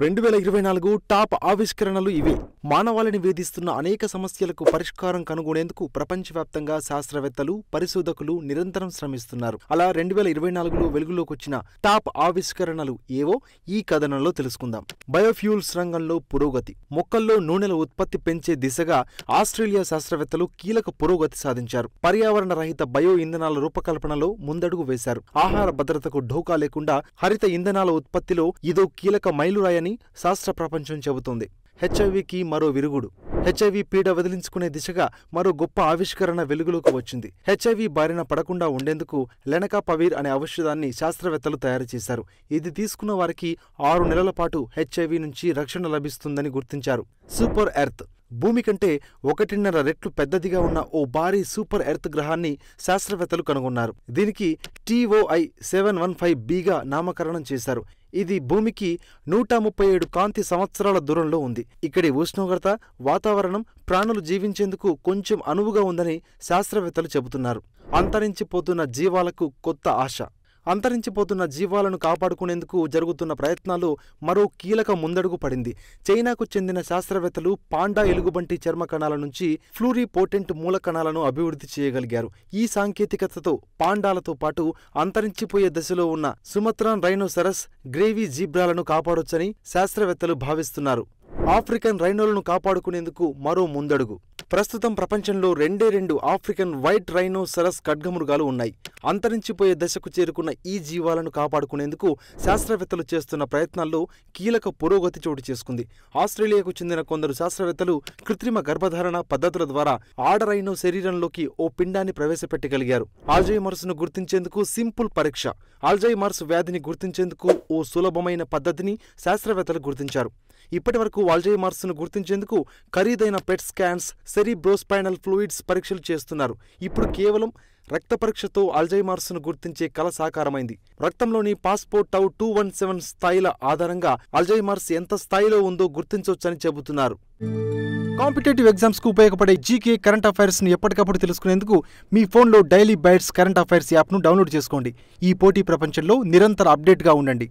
2024 top ఆవిష్కరణలు ఇవే. మానవాళిని వేధిస్తున్న అనేక సమస్యలకు పరిష్కారం కనుగొనేందుకు ప్రపంచవ్యాప్తంగా శాస్త్రవేత్తలు, పరిశోధకులు నిరంతరం శ్రమిస్తున్నారు. అలా 2024లో వెలుగులోకొచ్చిన టాప్ ఆవిష్కరణలు ఏవో ఈ కథనంలో తెలుసుకుందాం. బయోఫ్యూల్స్ రంగంలో పురోగతి. మొక్కల్లో నూనెల ఉత్పత్తి పెంచే దిశగా ఆస్ట్రేలియా శాస్త్రవేత్తలు కీలక పురోగతి సాధించారు. పర్యావరణ రహిత బయో ఇంధనాల రూపకల్పనలో ముందడుగు వేశారు. ఆహార భద్రతకు ఢోకా లేకుండా హరిత ఇంధనాల ఉత్పత్తిలో ఇదో కీలక మైలురాయని శాస్త్ర ప్రపంచం చెబుతోంది. హెచ్ఐవికి మరో విరుగుడు. హెచ్ఐవి పీడ వదిలించుకునే దిశగా మరో గొప్ప ఆవిష్కరణ వెలుగులోకి వచ్చింది. హెచ్ఐవి బారిన పడకుండా ఉండేందుకు లెనకాపవీర్ అనే ఔషధాన్ని శాస్త్రవేత్తలు తయారు చేశారు. ఇది తీసుకున్న వారికి 6 నెలల పాటు హెచ్ఐవి నుంచి రక్షణ లభిస్తుందని గుర్తించారు. Super earth. భూమి కంటే 1.5 రెట్లు పెద్దదిగా ఉన్న ఓ భారీ సూపర్ ఎర్త్ గ్రహాన్ని శాస్త్రవేత్తలు కనుగొన్నారు. దీనికి TOI 715bగా నామకరణం చేశారు. ఇది భూమికి 137 కాంతి సంవత్సరాల దూరంలో ఉంది. ఇక్కడి ఉష్ణోగ్రత, వాతావరణం ప్రాణులు జీవించేందుకు కొంచెం అనువుగా ఉందని శాస్త్రవేత్తలు చెబుతున్నారు. అంతరించిపోతున్న జీవాలకు కొత్త ఆశ. అంతరించిపోతున్న జీవాలను కాపాడుకునేందుకు జరుగుతున్న ప్రయత్నాలు మరో కీలక ముందడుగు పడింది. చైనాకు చెందిన శాస్త్రవేత్తలు పాండా ఎలుగుబంటి చర్మ కణాల నుంచి ఫ్లూరిపోటెంట్ మూల కణాలను అభివృద్ధి చేయగలిగారు. ఈ సాంకేతికతతో పాండాలతో పాటు అంతరించిపోయే దశలో ఉన్న సుమత్రాన్ రైనోసరస్, గ్రేవీ జీబ్రాలను కాపాడొచ్చని శాస్త్రవేత్తలు భావిస్తున్నారు. ఆఫ్రికన్ రైనోలను కాపాడుకునేందుకు మరో ముందడుగు. ప్రస్తుతం ప్రపంచంలో 2 ఆఫ్రికన్ వైట్ రైనోసరస్ ఖడ్గమృగాలు ఉన్నాయి. అంతరించిపోయే దశకు చేరుకున్న ఈ జీవాలను కాపాడుకునేందుకు శాస్త్రవేత్తలు చేస్తున్న ప్రయత్నాల్లో కీలక పురోగతి చోటు చేసుకుంది. ఆస్ట్రేలియాకు చెందిన కొందరు శాస్త్రవేత్తలు కృత్రిమ గర్భధారణ పద్ధతుల ద్వారా ఆడ రైనో శరీరంలోకి ఓ పిండాన్ని ప్రవేశపెట్టగలిగారు. ఆల్జైమర్స్ను గుర్తించేందుకు సింపుల్ పరీక్ష. ఆల్జైమర్స్ వ్యాధిని గుర్తించేందుకు ఓ సులభమైన పద్ధతిని శాస్త్రవేత్తలు గుర్తించారు. ఇప్పటివరకు ఆల్జైమర్స్ను గుర్తించేందుకు ఖరీదైన పెట్ స్కాన్స్, సెరిబ్రోస్పైనల్ ఫ్లూయిడ్స్ పరీక్షలు చేస్తున్నారు. ఇప్పుడు కేవలం రక్త పరీక్షతో ఆల్జైమర్స్ను గుర్తించే కల సాకారమైంది. రక్తంలోని పాస్పోర్టౌ 217 స్థాయిల ఆధారంగా ఆల్జైమర్స్ ఎంత స్థాయిలో ఉందో గుర్తించవచ్చని చెబుతున్నారు. కాంపిటేటివ్ ఎగ్జామ్స్కు ఉపయోగపడే జీకే కరెంట్ అఫైర్స్ని ఎప్పటికప్పుడు తెలుసుకునేందుకు మీ ఫోన్లో డైలీ బైట్స్ కరెంట్ అఫైర్స్ యాప్ను డౌన్లోడ్ చేసుకోండి. ఈ పోటీ ప్రపంచంలో నిరంతర అప్డేట్గా ఉండండి.